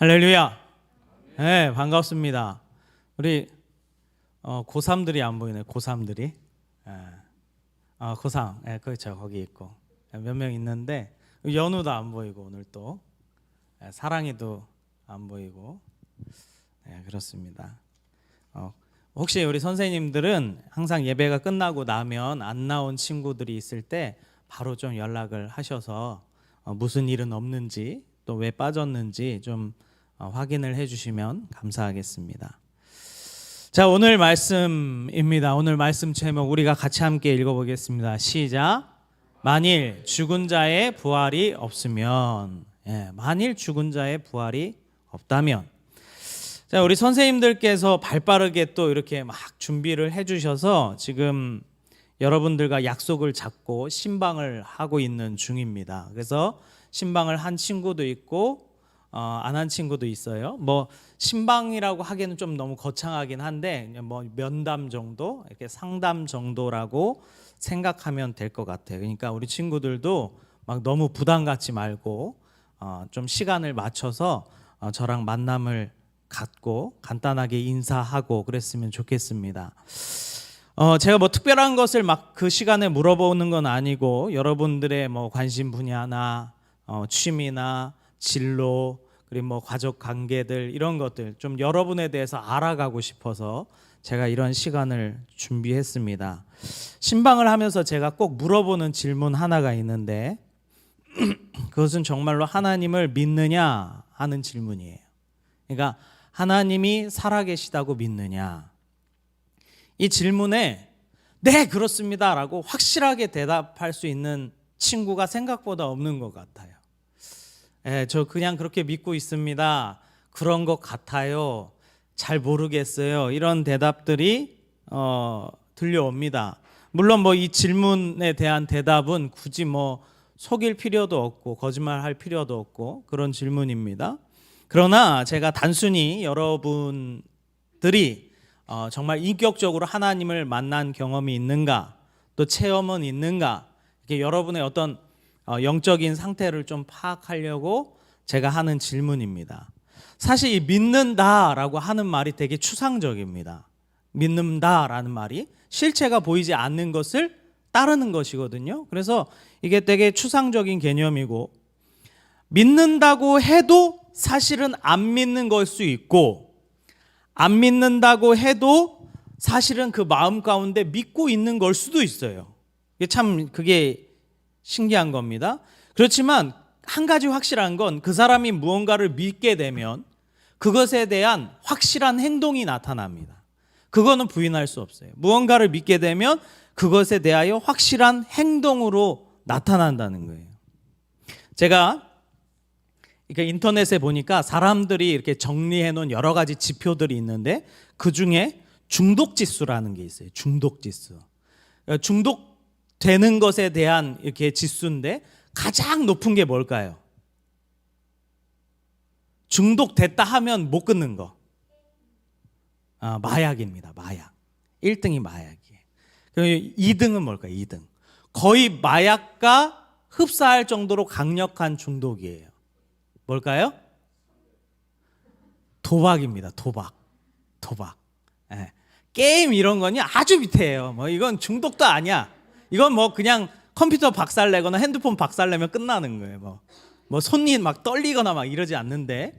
할렐루야. 네, 반갑습니다. 우리 고3들이 안 보이네. 고3들이. 고3. 네, 그렇죠. 거기 있고. 몇 명 있는데 연우도 안 보이고 오늘 또 사랑이도 안 보이고. 네, 그렇습니다. 혹시 우리 선생님들은 항상 예배가 끝나고 나면 안 나온 친구들이 있을 때 바로 좀 연락을 하셔서 무슨 일은 없는지 또 왜 빠졌는지 좀 확인을 해주시면 감사하겠습니다. 자, 오늘 말씀입니다. 오늘 말씀 제목 우리가 같이 함께 읽어보겠습니다. 시작. 만일 죽은 자의 부활이 없으면, 만일 죽은 자의 부활이 없다면. 자, 우리 선생님들께서 발빠르게 또 이렇게 막 준비를 해주셔서 지금 여러분들과 약속을 잡고 신방을 하고 있는 중입니다. 그래서 신방을 한 친구도 있고 안 한 친구도 있어요. 뭐 신방이라고 하기에는 좀 너무 거창하긴 한데 뭐 면담 정도, 이렇게 상담 정도라고 생각하면 될 것 같아요. 그러니까 우리 친구들도 막 너무 부담 갖지 말고 좀 시간을 맞춰서 저랑 만남을 갖고 간단하게 인사하고 그랬으면 좋겠습니다. 제가 뭐 특별한 것을 막 그 시간에 물어보는 건 아니고 여러분들의 뭐 관심 분야나 취미나 진로 그리고 뭐 가족 관계들 이런 것들 좀 여러분에 대해서 알아가고 싶어서 제가 이런 시간을 준비했습니다. 신방을 하면서 제가 꼭 물어보는 질문 하나가 있는데 그것은 정말로 하나님을 믿느냐 하는 질문이에요. 그러니까 하나님이 살아계시다고 믿느냐. 이 질문에 네 그렇습니다라고 확실하게 대답할 수 있는 친구가 생각보다 없는 것 같아요. 저 그냥 그렇게 믿고 있습니다. 그런 것 같아요. 잘 모르겠어요. 이런 대답들이 들려옵니다. 물론 뭐 이 질문에 대한 대답은 굳이 뭐 속일 필요도 없고 거짓말할 필요도 없고 그런 질문입니다. 그러나 제가 단순히 여러분들이 정말 인격적으로 하나님을 만난 경험이 있는가, 또 체험은 있는가, 이렇게 여러분의 어떤 영적인 상태를 좀 파악하려고 제가 하는 질문입니다. 사실 이 믿는다라고 하는 말이 되게 추상적입니다. 믿는다라는 말이 실체가 보이지 않는 것을 따르는 것이거든요. 그래서 이게 되게 추상적인 개념이고 믿는다고 해도 사실은 안 믿는 걸 수 있고 안 믿는다고 해도 사실은 그 마음 가운데 믿고 있는 걸 수도 있어요. 그게 신기한 겁니다. 그렇지만 한 가지 확실한 건 그 사람이 무언가를 믿게 되면 그것에 대한 확실한 행동이 나타납니다. 그거는 부인할 수 없어요. 무언가를 믿게 되면 그것에 대하여 확실한 행동으로 나타난다는 거예요. 제가 인터넷에 보니까 사람들이 이렇게 정리해 놓은 여러 가지 지표들이 있는데 그 중에 중독지수라는 게 있어요. 중독지수. 중독되는 것에 대한 이렇게 지수인데 가장 높은 게 뭘까요? 중독됐다 하면 못 끊는 거. 마약입니다. 마약. 1등이 마약이에요. 그리고 2등은 뭘까요? 2등. 거의 마약과 흡사할 정도로 강력한 중독이에요. 뭘까요? 도박입니다. 도박. 게임 이런 거니 아주 밑에예요. 뭐 이건 중독도 아니야. 이건 뭐 그냥 컴퓨터 박살내거나 핸드폰 박살내면 끝나는 거예요. 뭐 손이 막 떨리거나 막 이러지 않는데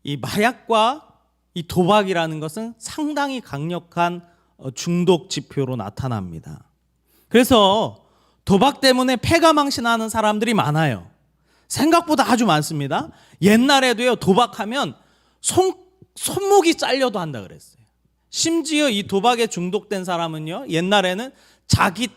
이 마약과 이 도박이라는 것은 상당히 강력한 중독 지표로 나타납니다. 그래서 도박 때문에 패가망신하는 사람들이 많아요. 생각보다 아주 많습니다. 옛날에도요 도박하면 손목이 잘려도 한다 그랬어요. 심지어 이 도박에 중독된 사람은요 옛날에는 자기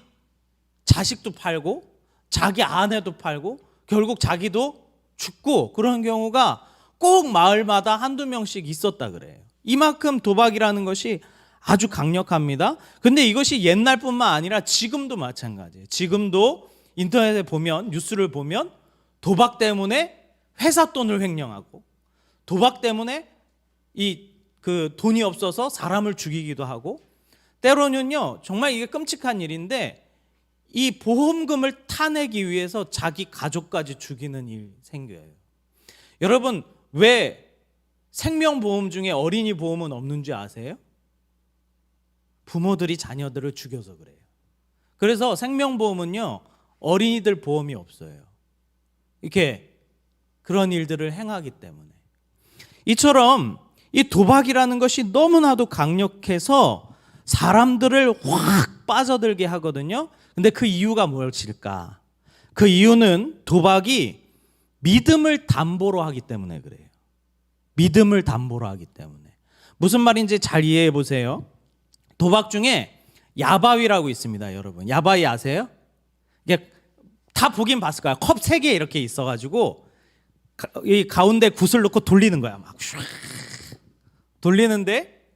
자식도 팔고 자기 아내도 팔고 결국 자기도 죽고 그런 경우가 꼭 마을마다 한두 명씩 있었다 그래요. 이만큼 도박이라는 것이 아주 강력합니다. 근데 이것이 옛날뿐만 아니라 지금도 마찬가지예요. 지금도 인터넷에 보면 뉴스를 보면 도박 때문에 회사 돈을 횡령하고 도박 때문에 그 돈이 없어서 사람을 죽이기도 하고 때로는요 정말 이게 끔찍한 일인데 이 보험금을 타내기 위해서 자기 가족까지 죽이는 일이 생겨요. 여러분 왜 생명보험 중에 어린이 보험은 없는 줄 아세요? 부모들이 자녀들을 죽여서 그래요. 그래서 생명보험은요, 어린이들 보험이 없어요. 이렇게 그런 일들을 행하기 때문에. 이처럼 이 도박이라는 것이 너무나도 강력해서 사람들을 확 빠져들게 하거든요. 근데 그 이유가 무엇일까? 그 이유는 도박이 믿음을 담보로 하기 때문에 그래요. 믿음을 담보로 하기 때문에. 무슨 말인지 잘 이해해 보세요. 도박 중에 야바위라고 있습니다, 여러분. 야바위 아세요? 이게 다 보긴 봤을 거야. 컵 3개 이렇게 있어가지고 이 가운데 굿을 넣고 돌리는 거야. 막 돌리는데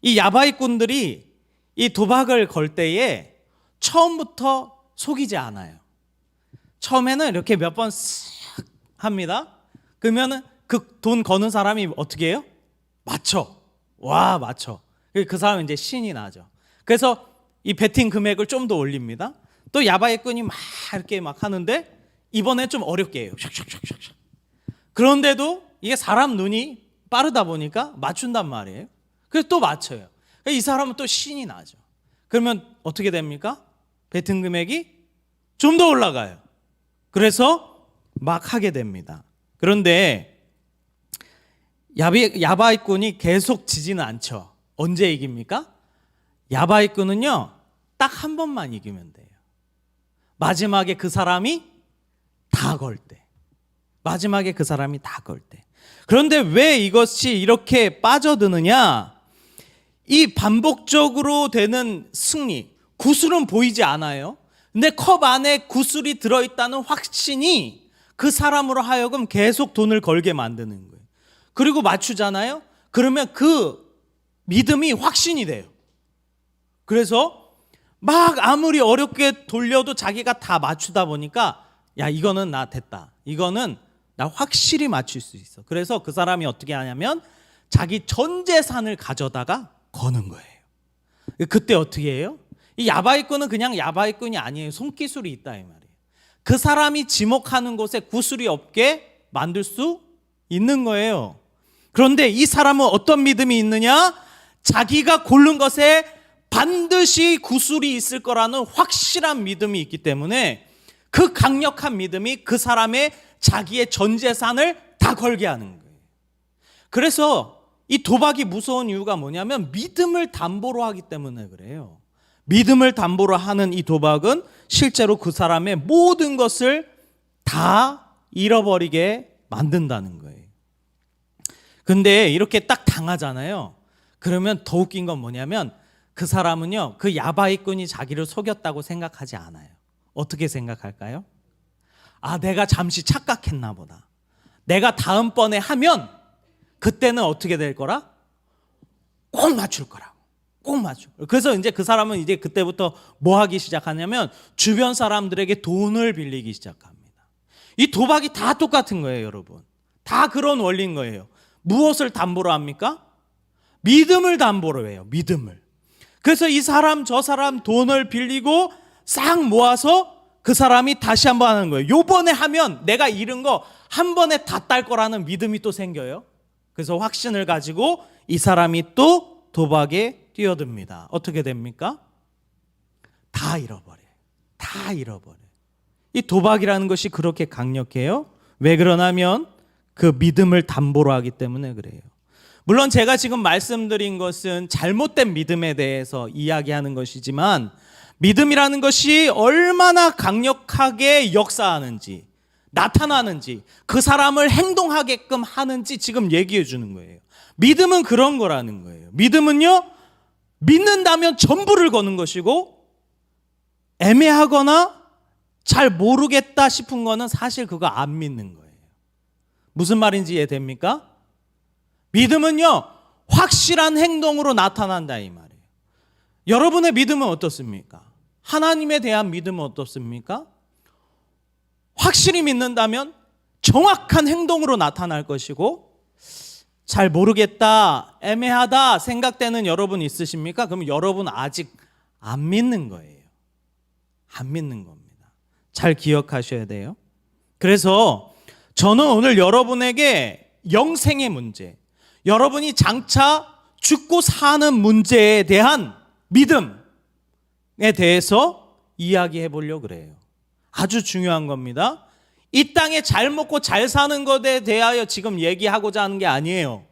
이 야바위꾼들이 이 도박을 걸 때에 처음부터 속이지 않아요. 처음에는 이렇게 몇 번 쓱 합니다. 그러면은 그 돈 거는 사람이 어떻게 해요? 맞춰. 와, 맞춰. 그 사람은 이제 신이 나죠. 그래서 이 베팅 금액을 좀 더 올립니다. 또 야바위꾼이 막 이렇게 막 하는데 이번에 좀 어렵게 해요. 샥샥샥샥. 그런데도 이게 사람 눈이 빠르다 보니까 맞춘단 말이에요. 그래서 또 맞춰요. 이 사람은 또 신이 나죠. 그러면 어떻게 됩니까? 베팅 금액이 좀 더 올라가요. 그래서 막 하게 됩니다. 그런데 야바위꾼이 계속 지지는 않죠. 언제 이깁니까? 야바위꾼은요, 딱 한 번만 이기면 돼요. 마지막에 그 사람이 다 걸 때. 마지막에 그 사람이 다 걸 때. 그런데 왜 이것이 이렇게 빠져드느냐? 이 반복적으로 되는 승리, 구슬은 보이지 않아요. 근데 컵 안에 구슬이 들어있다는 확신이 그 사람으로 하여금 계속 돈을 걸게 만드는 거예요. 그리고 맞추잖아요. 그러면 그 믿음이 확신이 돼요. 그래서 막 아무리 어렵게 돌려도 자기가 다 맞추다 보니까 야, 이거는 나 됐다. 이거는 나 확실히 맞출 수 있어. 그래서 그 사람이 어떻게 하냐면 자기 전 재산을 가져다가 거는 거예요. 그때 어떻게 해요? 이 야바위꾼은 그냥 야바위꾼이 아니에요. 손기술이 있다 이 말이에요. 그 사람이 지목하는 곳에 구슬이 없게 만들 수 있는 거예요. 그런데 이 사람은 어떤 믿음이 있느냐? 자기가 고른 것에 반드시 구슬이 있을 거라는 확실한 믿음이 있기 때문에 그 강력한 믿음이 그 사람의 자기의 전 재산을 다 걸게 하는 거예요. 그래서 이 도박이 무서운 이유가 뭐냐면 믿음을 담보로 하기 때문에 그래요. 믿음을 담보로 하는 이 도박은 실제로 그 사람의 모든 것을 다 잃어버리게 만든다는 거예요. 근데 이렇게 딱 당하잖아요. 그러면 더 웃긴 건 뭐냐면 그 사람은요, 그 야바위꾼이 자기를 속였다고 생각하지 않아요. 어떻게 생각할까요? 아, 내가 잠시 착각했나 보다. 내가 다음번에 하면 그때는 어떻게 될 거라? 꼭 맞출 거라. 꼭 맞춰. 그래서 이제 그 사람은 이제 그때부터 뭐 하기 시작하냐면 주변 사람들에게 돈을 빌리기 시작합니다. 이 도박이 다 똑같은 거예요, 여러분. 다 그런 원리인 거예요. 무엇을 담보로 합니까? 믿음을 담보로 해요. 믿음을. 그래서 이 사람 저 사람 돈을 빌리고 싹 모아서 그 사람이 다시 한번 하는 거예요. 요번에 하면 내가 잃은 거 한 번에 다 딸 거라는 믿음이 또 생겨요. 그래서 확신을 가지고 이 사람이 또 도박에 뛰어듭니다. 어떻게 됩니까? 다 잃어버려요. 다 잃어버려요. 이 도박이라는 것이 그렇게 강력해요. 왜 그러냐면 그 믿음을 담보로 하기 때문에 그래요. 물론 제가 지금 말씀드린 것은 잘못된 믿음에 대해서 이야기하는 것이지만 믿음이라는 것이 얼마나 강력하게 역사하는지, 나타나는지, 그 사람을 행동하게끔 하는지 지금 얘기해 주는 거예요. 믿음은 그런 거라는 거예요. 믿음은요, 믿는다면 전부를 거는 것이고 애매하거나 잘 모르겠다 싶은 거는 사실 그거 안 믿는 거예요. 무슨 말인지 이해됩니까? 믿음은요, 확실한 행동으로 나타난다 이 말이에요. 여러분의 믿음은 어떻습니까? 하나님에 대한 믿음은 어떻습니까? 확실히 믿는다면 정확한 행동으로 나타날 것이고 잘 모르겠다, 애매하다 생각되는 여러분 있으십니까? 그럼 여러분 아직 안 믿는 거예요. 안 믿는 겁니다. 잘 기억하셔야 돼요. 그래서 저는 오늘 여러분에게 영생의 문제, 여러분이 장차 죽고 사는 문제에 대한 믿음에 대해서 이야기해 보려고 그래요. 아주 중요한 겁니다. 이 땅에 잘 먹고 잘 사는 것에 대하여 지금 얘기하고자 하는 게 아니에요.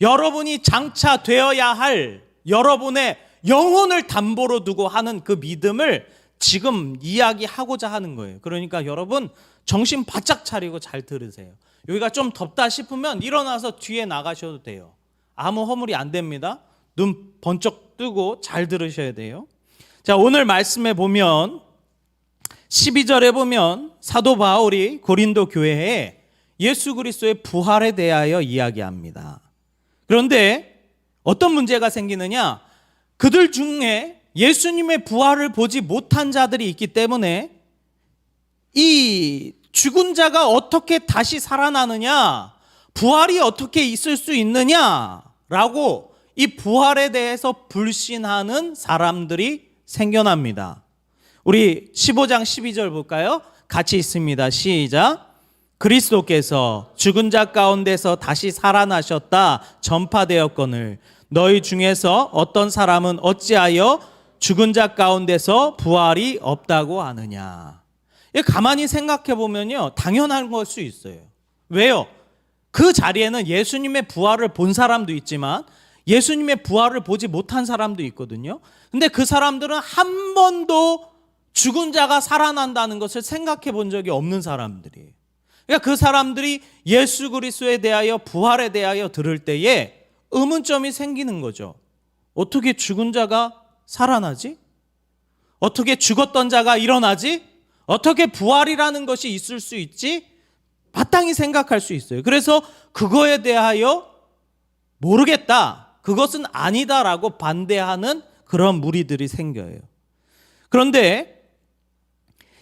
여러분이 장차 되어야 할 여러분의 영혼을 담보로 두고 하는 그 믿음을 지금 이야기하고자 하는 거예요. 그러니까 여러분 정신 바짝 차리고 잘 들으세요. 여기가 좀 덥다 싶으면 일어나서 뒤에 나가셔도 돼요. 아무 허물이 안 됩니다. 눈 번쩍 뜨고 잘 들으셔야 돼요. 자, 오늘 말씀에 보면 12절에 보면 사도 바울이 고린도 교회에 예수 그리스도의 부활에 대하여 이야기합니다. 그런데 어떤 문제가 생기느냐? 그들 중에 예수님의 부활을 보지 못한 자들이 있기 때문에 이 죽은 자가 어떻게 다시 살아나느냐, 부활이 어떻게 있을 수 있느냐라고 이 부활에 대해서 불신하는 사람들이 생겨납니다. 우리 15장 12절 볼까요? 같이 있습니다. 시작. 그리스도께서 죽은 자 가운데서 다시 살아나셨다 전파되었거늘 너희 중에서 어떤 사람은 어찌하여 죽은 자 가운데서 부활이 없다고 하느냐. 가만히 생각해 보면요, 당연한 걸 수 있어요. 왜요? 그 자리에는 예수님의 부활을 본 사람도 있지만 예수님의 부활을 보지 못한 사람도 있거든요. 근데 그 사람들은 한 번도 죽은 자가 살아난다는 것을 생각해 본 적이 없는 사람들이에요. 그러니까 그 사람들이 예수 그리스도에 대하여 부활에 대하여 들을 때에 의문점이 생기는 거죠. 어떻게 죽은 자가 살아나지? 어떻게 죽었던 자가 일어나지? 어떻게 부활이라는 것이 있을 수 있지? 마땅히 생각할 수 있어요. 그래서 그거에 대하여 모르겠다, 그것은 아니다라고 반대하는 그런 무리들이 생겨요. 그런데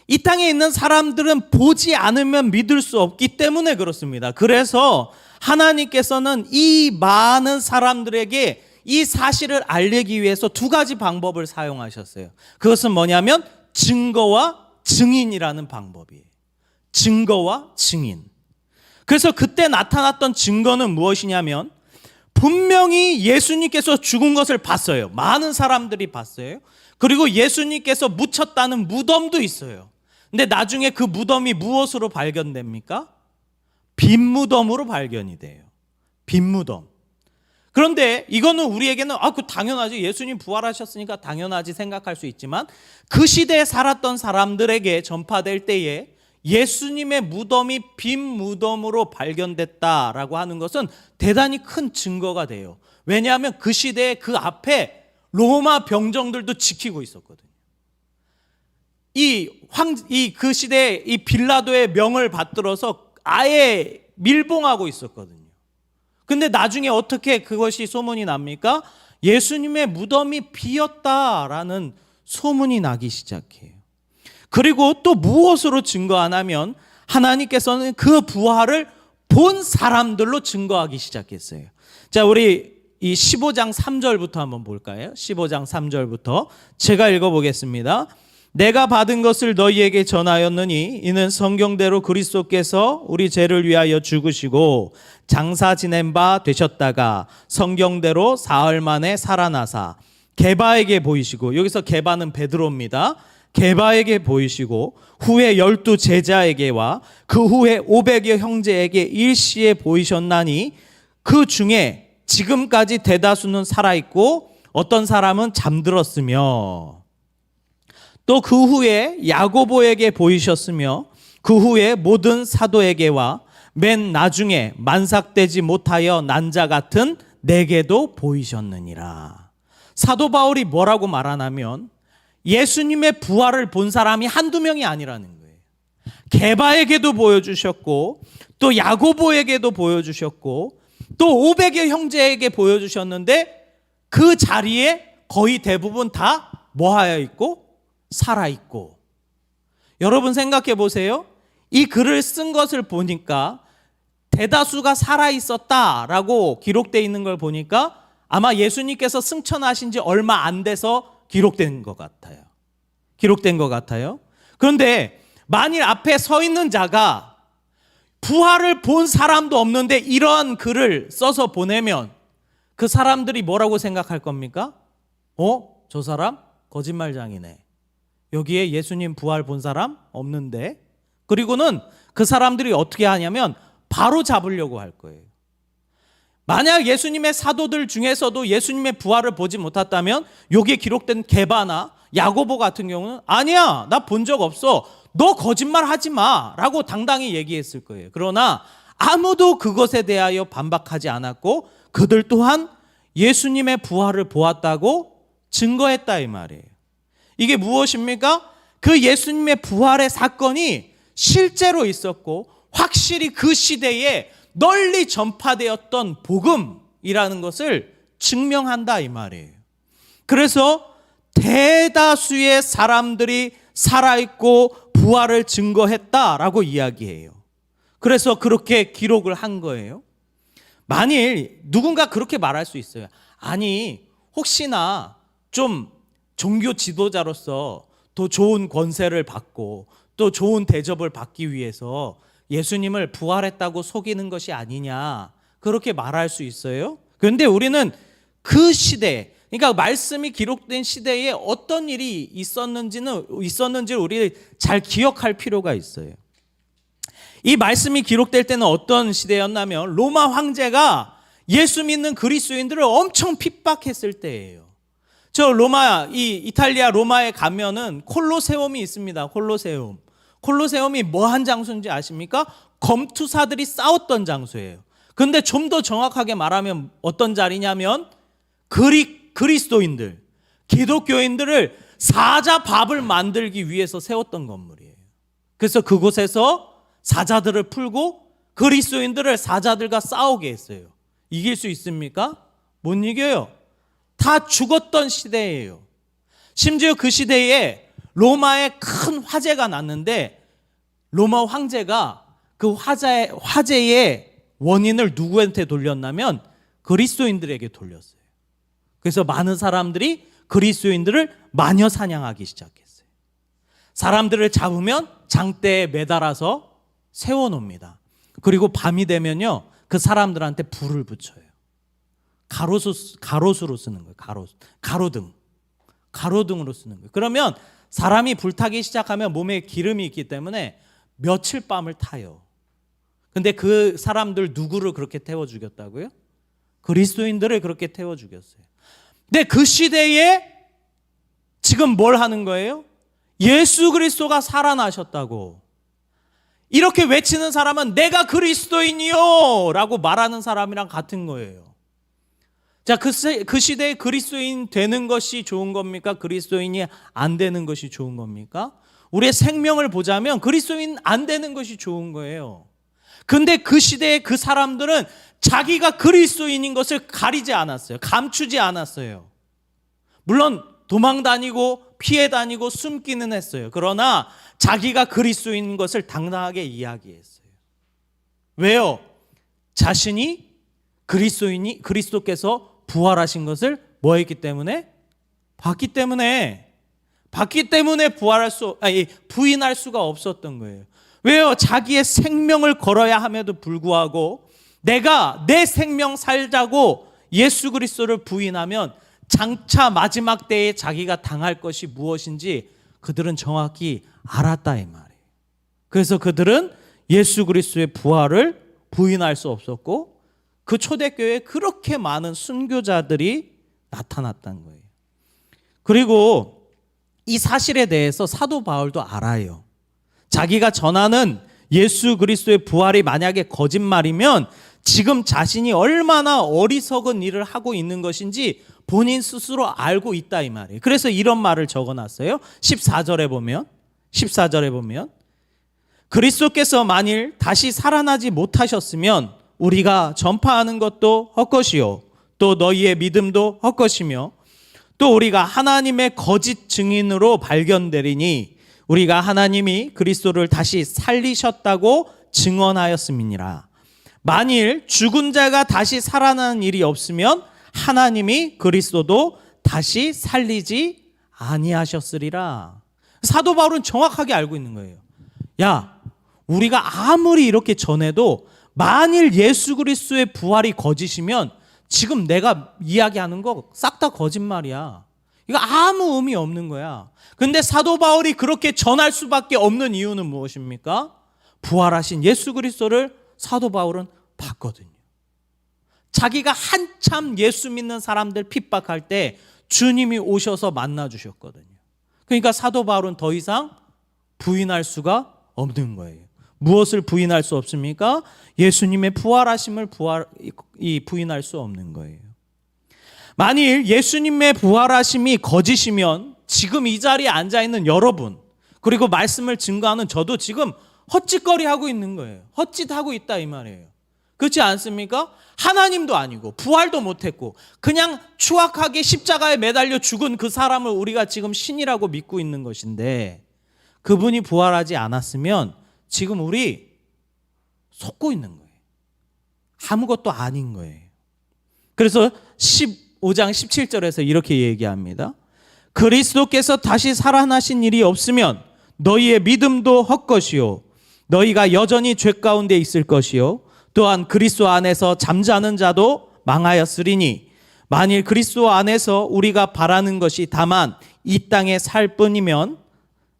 이 땅에 있는 사람들은 보지 않으면 믿을 수 없기 때문에 그렇습니다. 그래서 하나님께서는 이 많은 사람들에게 이 사실을 알리기 위해서 두 가지 방법을 사용하셨어요. 그것은 뭐냐면 증거와 증인이라는 방법이에요. 증거와 증인. 그래서 그때 나타났던 증거는 무엇이냐면 분명히 예수님께서 죽은 것을 봤어요. 많은 사람들이 봤어요. 그리고 예수님께서 묻혔다는 무덤도 있어요. 근데 나중에 그 무덤이 무엇으로 발견됩니까? 빈 무덤으로 발견이 돼요. 빈 무덤. 그런데 이거는 우리에게는 그 당연하지, 예수님 부활하셨으니까 당연하지 생각할 수 있지만 그 시대에 살았던 사람들에게 전파될 때에 예수님의 무덤이 빈 무덤으로 발견됐다라고 하는 것은 대단히 큰 증거가 돼요. 왜냐하면 그 시대에 그 앞에 로마 병정들도 지키고 있었거든요. 그 시대에 이 빌라도의 명을 받들어서 아예 밀봉하고 있었거든요. 근데 나중에 어떻게 그것이 소문이 납니까? 예수님의 무덤이 비었다라는 소문이 나기 시작해요. 그리고 또 무엇으로 증거 안 하면 하나님께서는 그 부활을 본 사람들로 증거하기 시작했어요. 자, 우리 이 15장 3절부터 한번 볼까요? 15장 3절부터 제가 읽어보겠습니다. 내가 받은 것을 너희에게 전하였느니 이는 성경대로 그리스도께서 우리 죄를 위하여 죽으시고 장사 지낸 바 되셨다가 성경대로 사흘 만에 살아나사 게바에게 보이시고, 여기서 게바는 베드로입니다. 게바에게 보이시고 후에 12 제자에게와 그 후에 500여 형제에게 일시에 보이셨나니 그 중에 지금까지 대다수는 살아있고 어떤 사람은 잠들었으며 또 그 후에 야고보에게 보이셨으며 그 후에 모든 사도에게와 맨 나중에 만삭되지 못하여 난 자 같은 내게도 보이셨느니라. 사도 바울이 뭐라고 말하냐면 예수님의 부활을 본 사람이 한두 명이 아니라는 거예요. 게바에게도 보여주셨고 또 야고보에게도 보여주셨고 또 500여 형제에게 보여주셨는데 그 자리에 거의 대부분 다 뭐하여 있고 살아있고. 여러분 생각해 보세요. 이 글을 쓴 것을 보니까 대다수가 살아있었다라고 기록되어 있는 걸 보니까 아마 예수님께서 승천하신 지 얼마 안 돼서 기록된 것 같아요. 기록된 것 같아요. 그런데 만일 앞에 서 있는 자가 부활을 본 사람도 없는데 이러한 글을 써서 보내면 그 사람들이 뭐라고 생각할 겁니까? 저 사람 거짓말장이네. 여기에 예수님 부활 본 사람 없는데. 그리고는 그 사람들이 어떻게 하냐면 바로 잡으려고 할 거예요. 만약 예수님의 사도들 중에서도 예수님의 부활을 보지 못했다면 여기에 기록된 게바나 야고보 같은 경우는 아니야, 나 본 적 없어, 너 거짓말 하지 마 라고 당당히 얘기했을 거예요. 그러나 아무도 그것에 대하여 반박하지 않았고 그들 또한 예수님의 부활을 보았다고 증거했다 이 말이에요. 이게 무엇입니까? 그 예수님의 부활의 사건이 실제로 있었고 확실히 그 시대에 널리 전파되었던 복음이라는 것을 증명한다 이 말이에요. 그래서 대다수의 사람들이 살아있고 부활을 증거했다라고 이야기해요. 그래서 그렇게 기록을 한 거예요. 만일 누군가 그렇게 말할 수 있어요. 아니, 혹시나 좀 종교 지도자로서 더 좋은 권세를 받고 또 좋은 대접을 받기 위해서 예수님을 부활했다고 속이는 것이 아니냐, 그렇게 말할 수 있어요. 그런데 우리는 그 시대, 그러니까 말씀이 기록된 시대에 어떤 일이 있었는지를 우리 잘 기억할 필요가 있어요. 이 말씀이 기록될 때는 어떤 시대였냐면 로마 황제가 예수 믿는 그리스도인들을 엄청 핍박했을 때예요. 이탈리아 로마에 가면은 콜로세움이 있습니다. 콜로세움이 뭐한 장소인지 아십니까? 검투사들이 싸웠던 장소예요. 그런데 좀 더 정확하게 말하면 어떤 자리냐면 그리스도인들, 기독교인들을 사자 밥을 만들기 위해서 세웠던 건물이에요. 그래서 그곳에서 사자들을 풀고 그리스도인들을 사자들과 싸우게 했어요. 이길 수 있습니까? 못 이겨요. 다 죽었던 시대예요. 심지어 그 시대에 로마에 큰 화재가 났는데 로마 황제가 그 화재의 원인을 누구한테 돌렸냐면 그리스도인들에게 돌렸어요. 그래서 많은 사람들이 그리스도인들을 마녀 사냥하기 시작했어요. 사람들을 잡으면 장대에 매달아서 세워놓습니다. 그리고 밤이 되면요, 그 사람들한테 불을 붙여요. 가로수로 쓰는 거예요. 가로등으로 쓰는 거예요. 그러면 사람이 불타기 시작하면 몸에 기름이 있기 때문에 며칠 밤을 타요. 근데 그 사람들 누구를 그렇게 태워 죽였다고요? 그리스도인들을 그렇게 태워 죽였어요. 근데 그 시대에 지금 뭘 하는 거예요? 예수 그리스도가 살아나셨다고 이렇게 외치는 사람은 내가 그리스도인이요 라고 말하는 사람이랑 같은 거예요. 자, 그 시대에 그리스도인 되는 것이 좋은 겁니까? 그리스도인이 안 되는 것이 좋은 겁니까? 우리의 생명을 보자면 그리스도인 안 되는 것이 좋은 거예요. 근데 그 시대에 그 사람들은 자기가 그리스도인인 것을 가리지 않았어요. 감추지 않았어요. 물론 도망 다니고 피해 다니고 숨기는 했어요. 그러나 자기가 그리스도인인 것을 당당하게 이야기했어요. 왜요? 자신이 그리스도께서 부활하신 것을 뭐 했기 때문에? 봤기 때문에 부인할 수가 없었던 거예요. 왜요? 자기의 생명을 걸어야 함에도 불구하고 내가 내 생명 살자고 예수 그리스도를 부인하면 장차 마지막 때에 자기가 당할 것이 무엇인지 그들은 정확히 알았다 이 말이에요. 그래서 그들은 예수 그리스도의 부활을 부인할 수 없었고 그 초대교회에 그렇게 많은 순교자들이 나타났다는 거예요. 그리고 이 사실에 대해서 사도 바울도 알아요. 자기가 전하는 예수 그리스도의 부활이 만약에 거짓말이면 지금 자신이 얼마나 어리석은 일을 하고 있는 것인지 본인 스스로 알고 있다 이 말이에요. 그래서 이런 말을 적어놨어요. 14절에 보면 그리스도께서 만일 다시 살아나지 못하셨으면 우리가 전파하는 것도 헛것이요 또 너희의 믿음도 헛것이며 또 우리가 하나님의 거짓 증인으로 발견되리니 우리가 하나님이 그리스도를 다시 살리셨다고 증언하였음이니라. 만일 죽은 자가 다시 살아나는 일이 없으면 하나님이 그리스도도 다시 살리지 아니하셨으리라. 사도 바울은 정확하게 알고 있는 거예요. 야, 우리가 아무리 이렇게 전해도 만일 예수 그리스도의 부활이 거짓이면 지금 내가 이야기하는 거 싹 다 거짓말이야. 이거 아무 의미 없는 거야. 근데 사도 바울이 그렇게 전할 수밖에 없는 이유는 무엇입니까? 부활하신 예수 그리스도를 사도 바울은 봤거든요. 자기가 한참 예수 믿는 사람들 핍박할 때 주님이 오셔서 만나 주셨거든요. 그러니까 사도 바울은 더 이상 부인할 수가 없는 거예요. 무엇을 부인할 수 없습니까? 예수님의 부활하심을 부인할 수 없는 거예요. 만일 예수님의 부활하심이 거짓이면 지금 이 자리에 앉아있는 여러분, 그리고 말씀을 증거하는 저도 지금 헛짓거리하고 있는 거예요. 헛짓하고 있다 이 말이에요. 그렇지 않습니까? 하나님도 아니고 부활도 못했고 그냥 추악하게 십자가에 매달려 죽은 그 사람을 우리가 지금 신이라고 믿고 있는 것인데, 그분이 부활하지 않았으면 지금 우리 속고 있는 거예요. 아무것도 아닌 거예요. 그래서 15장 17절에서 이렇게 얘기합니다. 그리스도께서 다시 살아나신 일이 없으면 너희의 믿음도 헛것이요 너희가 여전히 죄 가운데 있을 것이요 또한 그리스도 안에서 잠자는 자도 망하였으리니 만일 그리스도 안에서 우리가 바라는 것이 다만 이 땅에 살 뿐이면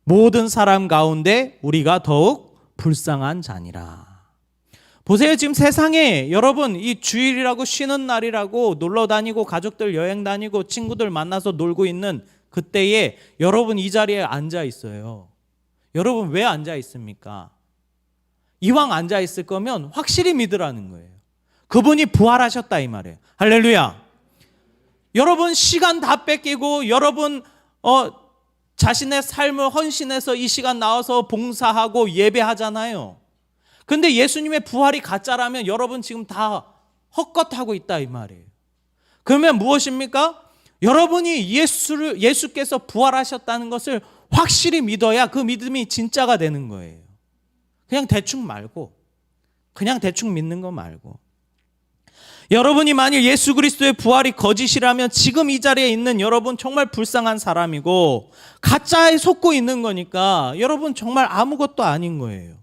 모든 사람 가운데 우리가 더욱 불쌍한 자니라. 보세요. 지금 세상에 여러분 이 주일이라고 쉬는 날이라고 놀러 다니고 가족들 여행 다니고 친구들 만나서 놀고 있는 그때에 여러분 이 자리에 앉아 있어요. 여러분 왜 앉아 있습니까? 이왕 앉아 있을 거면 확실히 믿으라는 거예요. 그분이 부활하셨다 이 말이에요. 할렐루야. 여러분 시간 다 뺏기고 여러분 자신의 삶을 헌신해서 이 시간 나와서 봉사하고 예배하잖아요. 근데 예수님의 부활이 가짜라면 여러분 지금 다 헛것하고 있다 이 말이에요. 그러면 무엇입니까? 여러분이 예수께서 부활하셨다는 것을 확실히 믿어야 그 믿음이 진짜가 되는 거예요. 그냥 대충 말고, 그냥 대충 믿는 거 말고. 여러분이 만일 예수 그리스도의 부활이 거짓이라면 지금 이 자리에 있는 여러분 정말 불쌍한 사람이고 가짜에 속고 있는 거니까 여러분 정말 아무것도 아닌 거예요.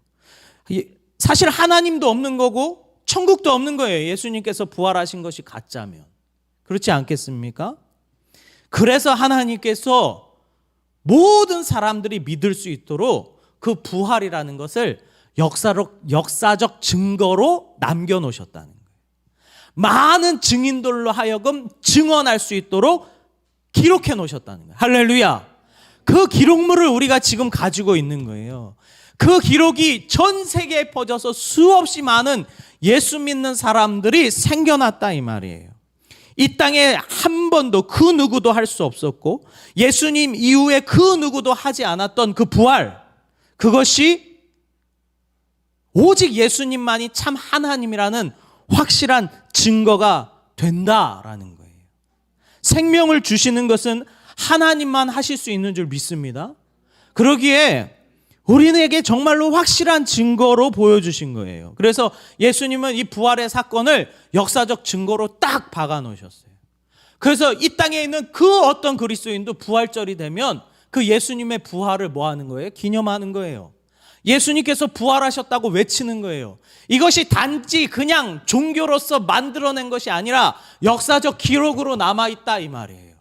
사실 하나님도 없는 거고 천국도 없는 거예요. 예수님께서 부활하신 것이 가짜면. 그렇지 않겠습니까? 그래서 하나님께서 모든 사람들이 믿을 수 있도록 그 부활이라는 것을 역사적 증거로 남겨놓으셨다는 거예요. 많은 증인들로 하여금 증언할 수 있도록 기록해 놓으셨다는 거예요. 할렐루야. 그 기록물을 우리가 지금 가지고 있는 거예요. 그 기록이 전 세계에 퍼져서 수없이 많은 예수 믿는 사람들이 생겨났다 이 말이에요. 이 땅에 한 번도 그 누구도 할 수 없었고 예수님 이후에 그 누구도 하지 않았던 그 부활, 그것이 오직 예수님만이 참 하나님이라는 확실한 증거가 된다라는 거예요. 생명을 주시는 것은 하나님만 하실 수 있는 줄 믿습니다. 그러기에 우리에게 정말로 확실한 증거로 보여주신 거예요. 그래서 예수님은 이 부활의 사건을 역사적 증거로 딱 박아 놓으셨어요. 그래서 이 땅에 있는 그 어떤 그리스도인도 부활절이 되면 그 예수님의 부활을 뭐 하는 거예요? 기념하는 거예요. 예수님께서 부활하셨다고 외치는 거예요. 이것이 단지 그냥 종교로서 만들어낸 것이 아니라 역사적 기록으로 남아있다 이 말이에요.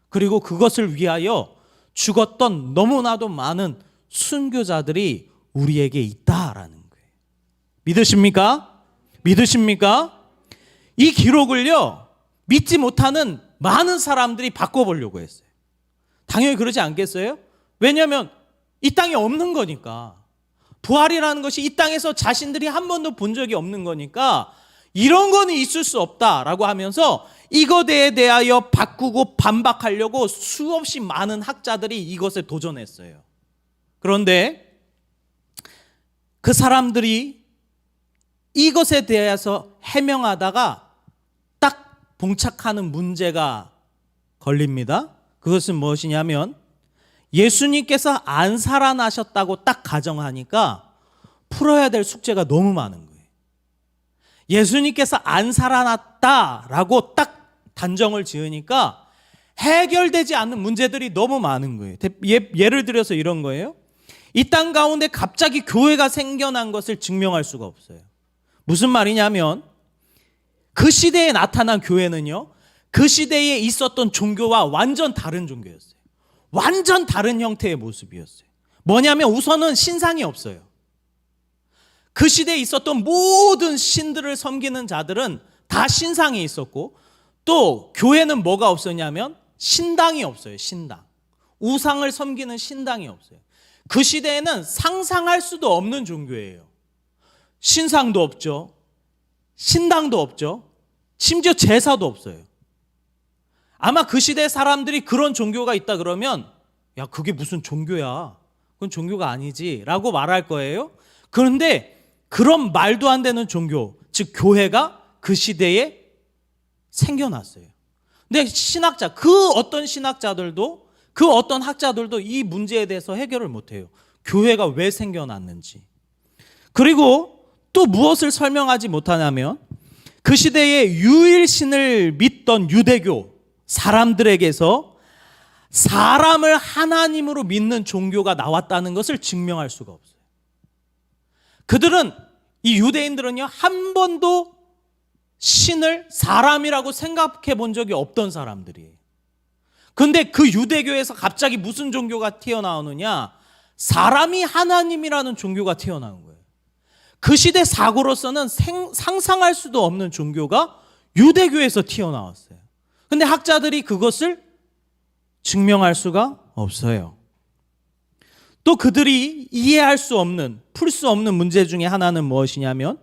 그리고 그것을 위하여 죽었던 너무나도 많은 순교자들이 우리에게 있다라는 거예요. 믿으십니까? 믿으십니까? 이 기록을요, 믿지 못하는 많은 사람들이 바꿔보려고 했어요. 당연히 그러지 않겠어요? 왜냐하면 이 땅에 없는 거니까. 부활이라는 것이 이 땅에서 자신들이 한 번도 본 적이 없는 거니까 이런 거는 있을 수 없다라고 하면서 이것에 대하여 바꾸고 반박하려고 수없이 많은 학자들이 이것에 도전했어요. 그런데 그 사람들이 이것에 대해서 해명하다가 딱 봉착하는 문제가 걸립니다. 그것은 무엇이냐면 예수님께서 안 살아나셨다고 딱 가정하니까 풀어야 될 숙제가 너무 많은 거예요. 예수님께서 안 살아났다라고 딱 단정을 지으니까 해결되지 않는 문제들이 너무 많은 거예요. 예를 들어서 이런 거예요. 이 땅 가운데 갑자기 교회가 생겨난 것을 증명할 수가 없어요. 무슨 말이냐면 그 시대에 나타난 교회는요, 그 시대에 있었던 종교와 완전 다른 종교였어요. 완전 다른 형태의 모습이었어요. 뭐냐면 우선은 신상이 없어요. 그 시대에 있었던 모든 신들을 섬기는 자들은 다 신상이 있었고, 또 교회는 뭐가 없었냐면 신당이 없어요. 신당. 우상을 섬기는 신당이 없어요. 그 시대에는 상상할 수도 없는 종교예요. 신상도 없죠. 신당도 없죠. 심지어 제사도 없어요. 아마 그 시대 사람들이 그런 종교가 있다 그러면 야, 그게 무슨 종교야? 그건 종교가 아니지 라고 말할 거예요. 그런데 그런 말도 안 되는 종교, 즉 교회가 그 시대에 생겨났어요. 근데 신학자, 그 어떤 신학자들도, 그 어떤 학자들도 이 문제에 대해서 해결을 못해요. 교회가 왜 생겨났는지. 그리고 또 무엇을 설명하지 못하냐면 그 시대에 유일신을 믿던 유대교 사람들에게서 사람을 하나님으로 믿는 종교가 나왔다는 것을 증명할 수가 없어요. 그들은, 이 유대인들은요, 한 번도 신을 사람이라고 생각해 본 적이 없던 사람들이에요. 근데 그 유대교에서 갑자기 무슨 종교가 튀어나오느냐? 사람이 하나님이라는 종교가 튀어나온 거예요. 그 시대 사고로서는 상상할 수도 없는 종교가 유대교에서 튀어나왔어요. 근데 학자들이 그것을 증명할 수가 없어요. 또 그들이 이해할 수 없는, 풀 수 없는 문제 중에 하나는 무엇이냐면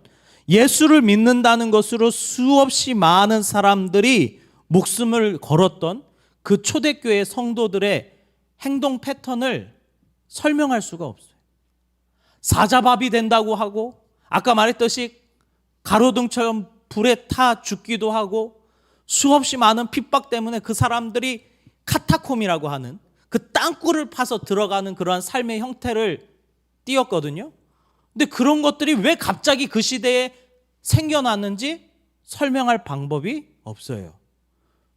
예수를 믿는다는 것으로 수없이 많은 사람들이 목숨을 걸었던 그 초대교회 성도들의 행동 패턴을 설명할 수가 없어요. 사자밥이 된다고 하고, 아까 말했듯이 가로등처럼 불에 타 죽기도 하고, 수없이 많은 핍박 때문에 그 사람들이 카타콤이라고 하는 그 땅굴을 파서 들어가는 그러한 삶의 형태를 띄었거든요. 근데 그런 것들이 왜 갑자기 그 시대에 생겨났는지 설명할 방법이 없어요.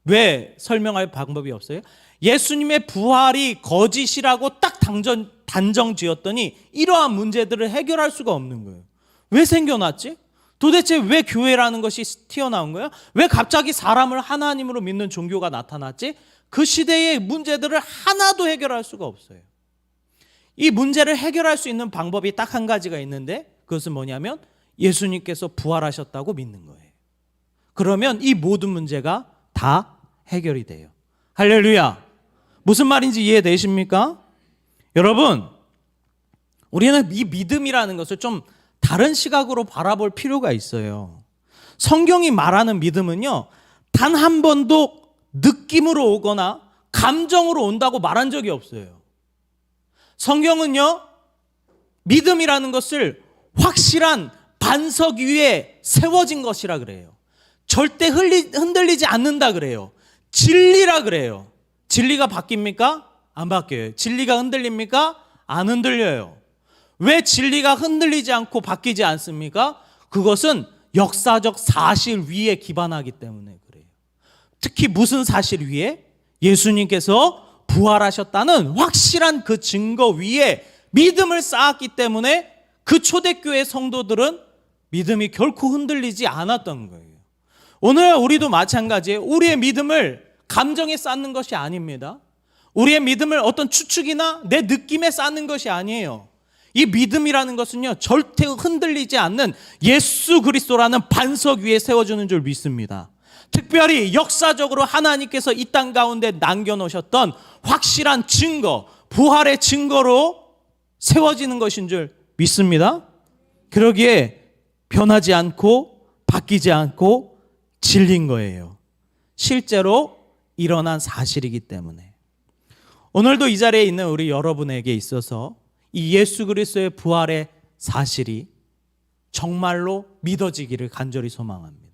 왜 설명할 방법이 없어요? 예수님의 부활이 거짓이라고 딱 단정 지었더니 이러한 문제들을 해결할 수가 없는 거예요. 왜 생겨났지? 도대체 왜 교회라는 것이 튀어나온 거야? 왜 갑자기 사람을 하나님으로 믿는 종교가 나타났지? 그 시대의 문제들을 하나도 해결할 수가 없어요. 이 문제를 해결할 수 있는 방법이 딱 한 가지가 있는데, 그것은 뭐냐면 예수님께서 부활하셨다고 믿는 거예요. 그러면 이 모든 문제가 다 해결이 돼요. 할렐루야. 무슨 말인지 이해되십니까? 여러분, 우리는 이 믿음이라는 것을 좀 다른 시각으로 바라볼 필요가 있어요. 성경이 말하는 믿음은요, 단 한 번도 느낌으로 오거나 감정으로 온다고 말한 적이 없어요. 성경은요, 믿음이라는 것을 확실한 반석 위에 세워진 것이라 그래요. 절대 흔들리지 않는다 그래요. 진리라 그래요. 진리가 바뀝니까? 안 바뀌어요. 진리가 흔들립니까? 안 흔들려요. 왜 진리가 흔들리지 않고 바뀌지 않습니까? 그것은 역사적 사실 위에 기반하기 때문에 그래요. 특히 무슨 사실 위에? 예수님께서 부활하셨다는 확실한 그 증거 위에 믿음을 쌓았기 때문에 그 초대교회 성도들은 믿음이 결코 흔들리지 않았던 거예요. 오늘 우리도 마찬가지예요. 우리의 믿음을 감정에 쌓는 것이 아닙니다. 우리의 믿음을 어떤 추측이나 내 느낌에 쌓는 것이 아니에요. 이 믿음이라는 것은요, 절대 흔들리지 않는 예수 그리스도라는 반석 위에 세워주는 줄 믿습니다. 특별히 역사적으로 하나님께서 이 땅 가운데 남겨놓으셨던 확실한 증거, 부활의 증거로 세워지는 것인 줄 믿습니다. 그러기에 변하지 않고 바뀌지 않고 진리인 거예요. 실제로 일어난 사실이기 때문에. 오늘도 이 자리에 있는 우리 여러분에게 있어서 이 예수 그리스도의 부활의 사실이 정말로 믿어지기를 간절히 소망합니다.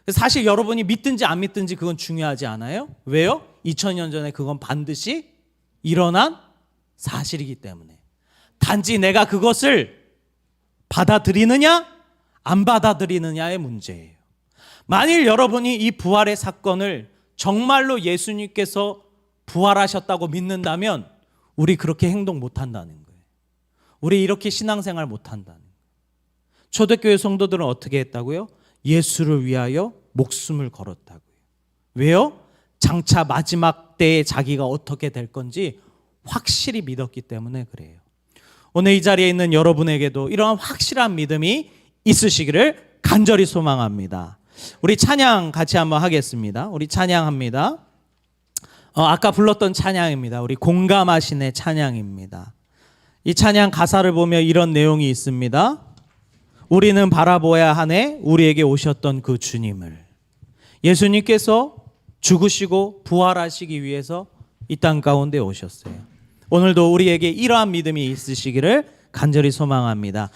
사실 여러분이 믿든지 안 믿든지 그건 중요하지 않아요. 왜요? 2000년 전에 그건 반드시 일어난 사실이기 때문에. 단지 내가 그것을 받아들이느냐 안 받아들이느냐의 문제예요. 만일 여러분이 이 부활의 사건을 정말로 예수님께서 부활하셨다고 믿는다면 우리 그렇게 행동 못한다는 거예요. 우리 이렇게 신앙생활 못한다는 거예요. 초대교회 성도들은 어떻게 했다고요? 예수를 위하여 목숨을 걸었다고요. 왜요? 장차 마지막 때에 자기가 어떻게 될 건지 확실히 믿었기 때문에 그래요. 오늘 이 자리에 있는 여러분에게도 이러한 확실한 믿음이 있으시기를 간절히 소망합니다. 우리 찬양 같이 한번 하겠습니다. 우리 찬양합니다. 아까 불렀던 찬양입니다. 우리 공감하신의 찬양입니다. 이 찬양 가사를 보면 이런 내용이 있습니다. 우리는 바라보아야 하네 우리에게 오셨던 그 주님을. 예수님께서 죽으시고 부활하시기 위해서 이 땅 가운데 오셨어요. 오늘도 우리에게 이러한 믿음이 있으시기를 간절히 소망합니다.